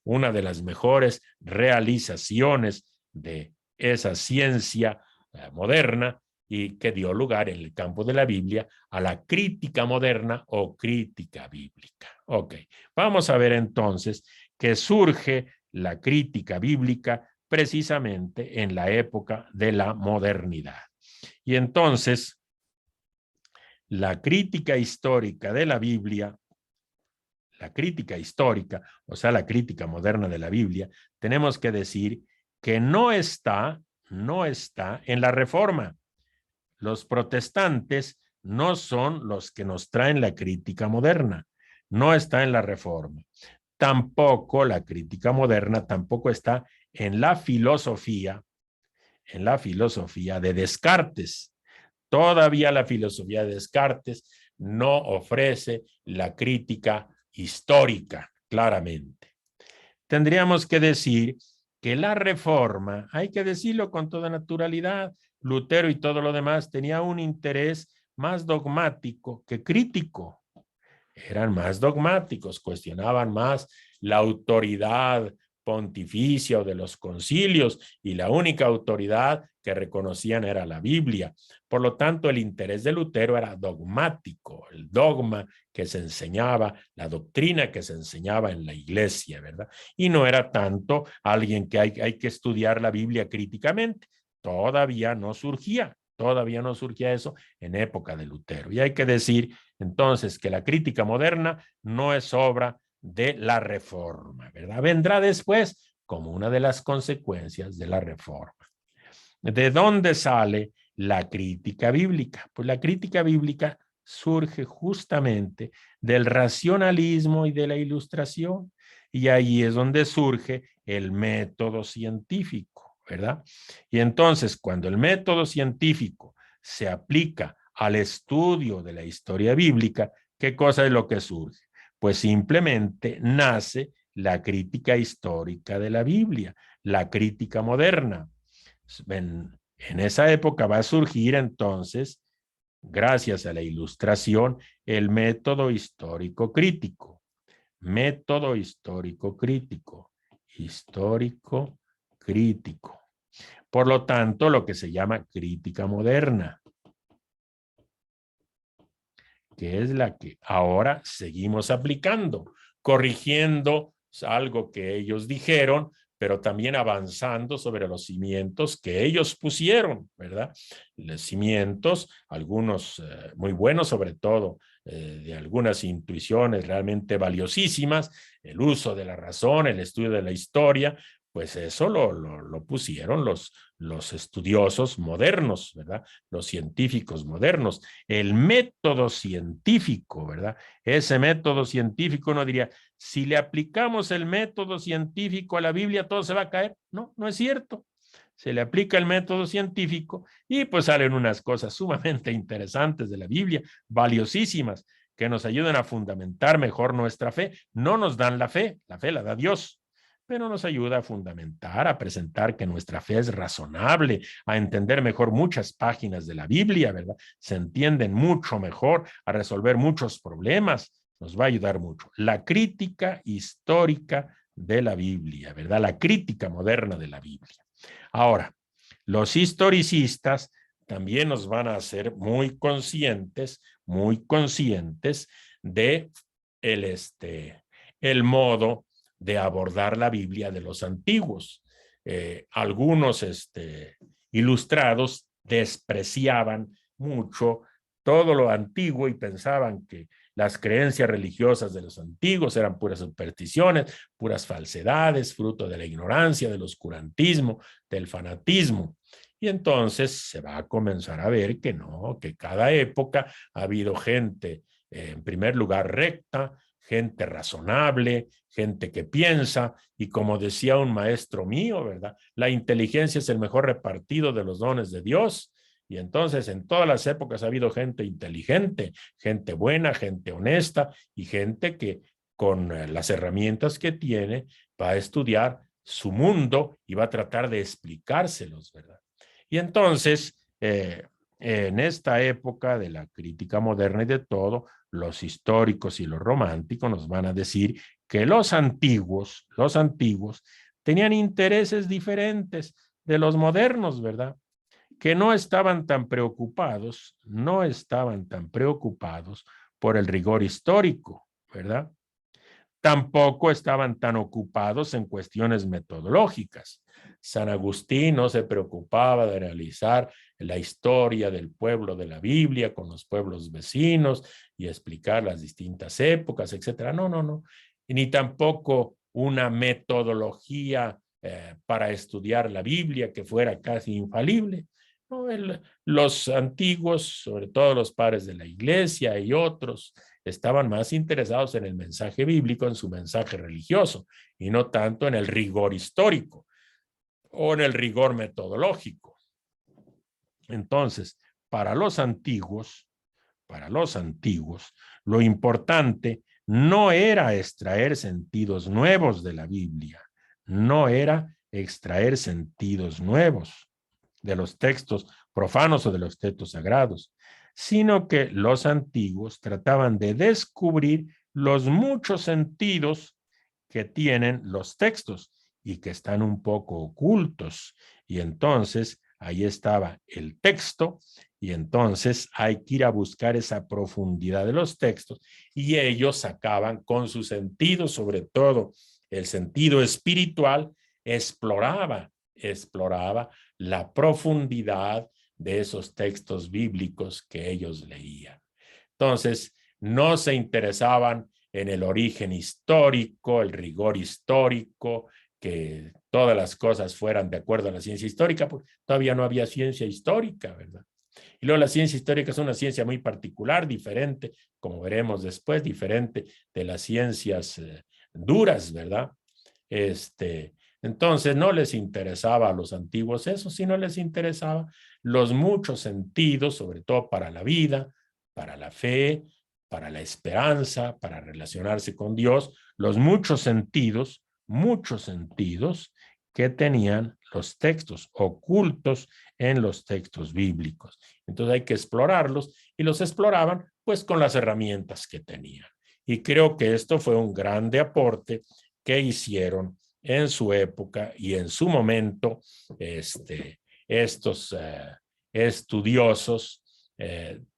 una de las mejores realizaciones de esa ciencia moderna y que dio lugar en el campo de la Biblia a la crítica moderna o crítica bíblica. Ok, vamos a ver entonces que surge la crítica bíblica precisamente en la época de la modernidad. Y entonces, la crítica histórica de la Biblia, la crítica histórica, o sea, la crítica moderna de la Biblia, tenemos que decir que no está en la Reforma. Los protestantes no son los que nos traen la crítica moderna, no está en la Reforma. Tampoco la crítica moderna, tampoco está en la filosofía de Descartes. Todavía la filosofía de Descartes no ofrece la crítica histórica, claramente. Tendríamos que decir que la Reforma, hay que decirlo con toda naturalidad, Lutero y todo lo demás tenía un interés más dogmático que crítico. Eran más dogmáticos, cuestionaban más la autoridad pontificia o de los concilios y la única autoridad que reconocían era la Biblia. Por lo tanto, el interés de Lutero era dogmático, el dogma que se enseñaba, la doctrina que se enseñaba en la iglesia, ¿verdad? Y no era tanto alguien que hay que estudiar la Biblia críticamente. Todavía no surgía eso en época de Lutero. Y hay que decir entonces que la crítica moderna no es obra de la Reforma, ¿verdad? Vendrá después como una de las consecuencias de la Reforma. ¿De dónde sale la crítica bíblica? Pues la crítica bíblica surge justamente del racionalismo y de la ilustración, y ahí es donde surge el método científico, ¿verdad? Y entonces, cuando el método científico se aplica al estudio de la historia bíblica, ¿qué cosa es lo que surge? Pues simplemente nace la crítica histórica de la Biblia, la crítica moderna. En esa época va a surgir entonces, gracias a la ilustración, el método histórico crítico. Método histórico crítico. Histórico crítico. Por lo tanto, lo que se llama crítica moderna, que es la que ahora seguimos aplicando, corrigiendo algo que ellos dijeron, pero también avanzando sobre los cimientos que ellos pusieron, ¿verdad? Los cimientos, algunos muy buenos, sobre todo de algunas intuiciones realmente valiosísimas, el uso de la razón, el estudio de la historia, pues eso lo pusieron los estudiosos modernos, ¿verdad? Los científicos modernos. El método científico, ¿verdad? Ese método científico uno diría, si le aplicamos el método científico a la Biblia, todo se va a caer. No, no es cierto. Se le aplica el método científico y pues salen unas cosas sumamente interesantes de la Biblia, valiosísimas, que nos ayudan a fundamentar mejor nuestra fe. No nos dan la fe la da Dios, pero nos ayuda a fundamentar, a presentar que nuestra fe es razonable, a entender mejor muchas páginas de la Biblia, ¿verdad? Se entienden mucho mejor, a resolver muchos problemas, nos va a ayudar mucho. La crítica histórica de la Biblia, ¿verdad? La crítica moderna de la Biblia. Ahora, los historicistas también nos van a hacer muy conscientes de el modo de abordar la Biblia de los antiguos. Algunos ilustrados despreciaban mucho todo lo antiguo y pensaban que las creencias religiosas de los antiguos eran puras supersticiones, puras falsedades, fruto de la ignorancia, del oscurantismo, del fanatismo. Y entonces se va a comenzar a ver que no, que cada época ha habido gente, en primer lugar, recta, gente razonable, gente que piensa, y como decía un maestro mío, ¿verdad? La inteligencia es el mejor repartido de los dones de Dios. Y entonces en todas las épocas ha habido gente inteligente, gente buena, gente honesta y gente que con las herramientas que tiene va a estudiar su mundo y va a tratar de explicárselos, ¿verdad? Y entonces en esta época de la crítica moderna y de todo, los históricos y los románticos nos van a decir que los antiguos tenían intereses diferentes de los modernos, ¿verdad? Que no estaban tan preocupados por el rigor histórico, ¿verdad? Tampoco estaban tan ocupados en cuestiones metodológicas. San Agustín no se preocupaba de realizar la historia del pueblo de la Biblia con los pueblos vecinos y explicar las distintas épocas, etcétera. No, no, no. Ni tampoco una metodología para estudiar la Biblia que fuera casi infalible. No, los antiguos, sobre todo los padres de la iglesia y otros, estaban más interesados en el mensaje bíblico, en su mensaje religioso, y no tanto en el rigor histórico o en el rigor metodológico. Entonces, para los antiguos, lo importante no era extraer sentidos nuevos de la Biblia, no era extraer sentidos nuevos de los textos profanos o de los textos sagrados, sino que los antiguos trataban de descubrir los muchos sentidos que tienen los textos y que están un poco ocultos. Y entonces ahí estaba el texto y entonces hay que ir a buscar esa profundidad de los textos y ellos sacaban con su sentido, sobre todo el sentido espiritual, exploraba la profundidad de esos textos bíblicos que ellos leían. Entonces, no se interesaban en el origen histórico, el rigor histórico, que todas las cosas fueran de acuerdo a la ciencia histórica, porque todavía no había ciencia histórica, ¿verdad? Y luego la ciencia histórica es una ciencia muy particular, diferente, como veremos después, diferente de las ciencias duras, ¿verdad? Entonces no les interesaba a los antiguos eso, sino les interesaba los muchos sentidos, sobre todo para la vida, para la fe, para la esperanza, para relacionarse con Dios, los muchos sentidos que tenían los textos ocultos en los textos bíblicos. Entonces hay que explorarlos y los exploraban pues con las herramientas que tenían. Y creo que esto fue un grande aporte que hicieron en su época y en su momento estos estudiosos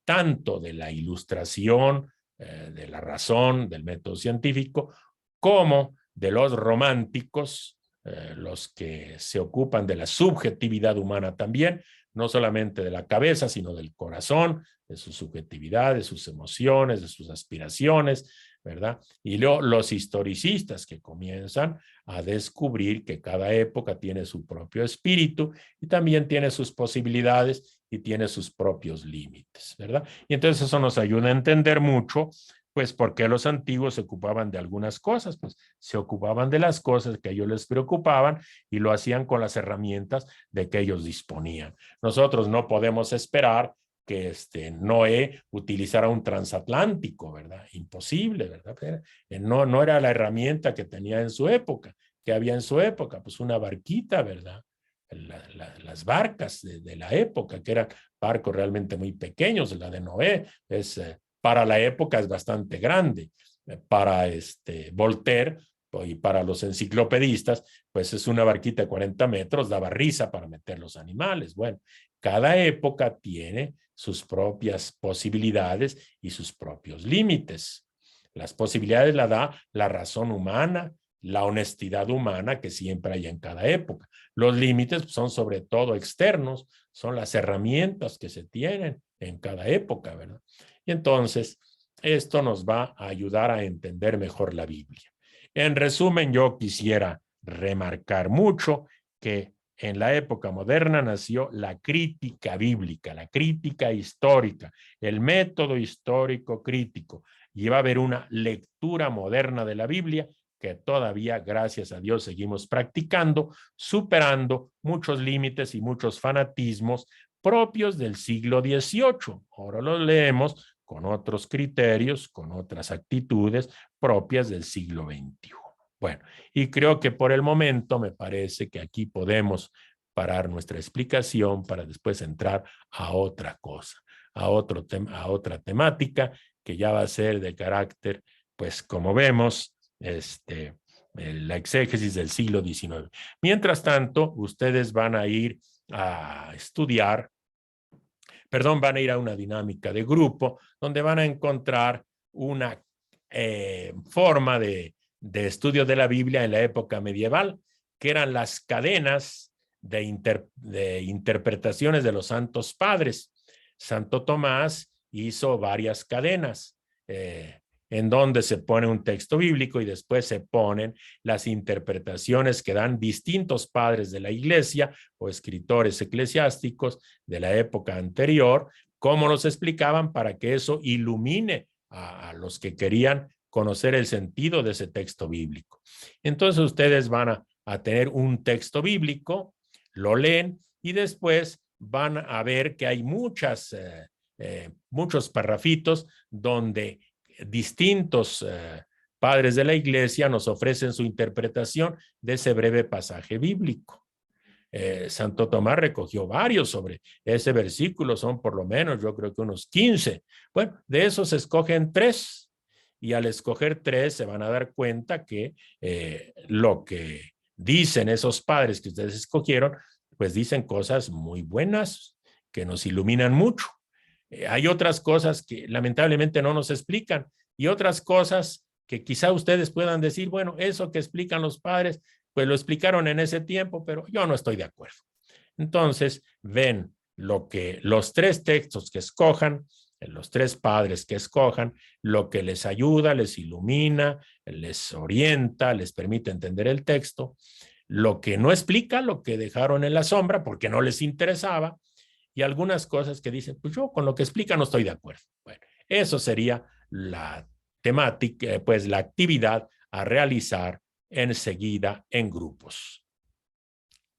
tanto de la ilustración, de la razón, del método científico, como de los románticos, los que se ocupan de la subjetividad humana también, no solamente de la cabeza, sino del corazón, de su subjetividad, de sus emociones, de sus aspiraciones, ¿verdad? Y luego los historicistas que comienzan a descubrir que cada época tiene su propio espíritu y también tiene sus posibilidades y tiene sus propios límites, ¿verdad? Y entonces eso nos ayuda a entender mucho, pues, por qué los antiguos se ocupaban de algunas cosas, pues se ocupaban de las cosas que a ellos les preocupaban y lo hacían con las herramientas de que ellos disponían. Nosotros no podemos esperar que Noé utilizara un transatlántico, ¿verdad? Imposible, ¿verdad? No era la herramienta que tenía en su época, que había en su época, pues una barquita, ¿verdad? Las barcas de la época, que eran barcos realmente muy pequeños, la de Noé para la época es bastante grande, para Voltaire y para los enciclopedistas, pues es una barquita de 40 metros, daba risa para meter los animales. Bueno, cada época tiene sus propias posibilidades y sus propios límites. Las posibilidades la da la razón humana, la honestidad humana que siempre hay en cada época. Los límites son sobre todo externos, son las herramientas que se tienen en cada época, ¿verdad? Y entonces, esto nos va a ayudar a entender mejor la Biblia. En resumen, yo quisiera remarcar mucho que en la época moderna nació la crítica bíblica, la crítica histórica, el método histórico crítico. Y va a haber una lectura moderna de la Biblia que todavía, gracias a Dios, seguimos practicando, superando muchos límites y muchos fanatismos propios del siglo XVIII. Ahora los leemos con otros criterios, con otras actitudes propias del siglo XXI. Bueno, y creo que por el momento me parece que aquí podemos parar nuestra explicación para después entrar a otra cosa, a otra temática que ya va a ser de carácter, pues como vemos, la exégesis del siglo XIX. Mientras tanto, ustedes van a ir a estudiar, van a ir a una dinámica de grupo donde van a encontrar una forma de estudio de la Biblia en la época medieval, que eran las cadenas de interpretaciones de los santos padres. Santo Tomás hizo varias cadenas en donde se pone un texto bíblico y después se ponen las interpretaciones que dan distintos padres de la iglesia o escritores eclesiásticos de la época anterior, cómo los explicaban para que eso ilumine a los que querían conocer el sentido de ese texto bíblico. Entonces ustedes van a tener un texto bíblico, lo leen y después van a ver que hay muchos parrafitos donde distintos padres de la iglesia nos ofrecen su interpretación de ese breve pasaje bíblico. Santo Tomás recogió varios sobre ese versículo, son por lo menos yo creo que unos 15. Bueno, de esos se escogen 3 y al escoger 3 se van a dar cuenta que lo que dicen esos padres que ustedes escogieron, pues dicen cosas muy buenas que nos iluminan mucho. Hay otras cosas que lamentablemente no nos explican y otras cosas que quizá ustedes puedan decir, bueno, eso que explican los padres, pues lo explicaron en ese tiempo, pero yo no estoy de acuerdo. Entonces, ven los 3 textos que escojan, los 3 padres que escojan, lo que les ayuda, les ilumina, les orienta, les permite entender el texto, lo que no explica, lo que dejaron en la sombra porque no les interesaba, y algunas cosas que dicen, pues yo con lo que explica no estoy de acuerdo. Bueno, eso sería la temática, pues la actividad a realizar enseguida en grupos.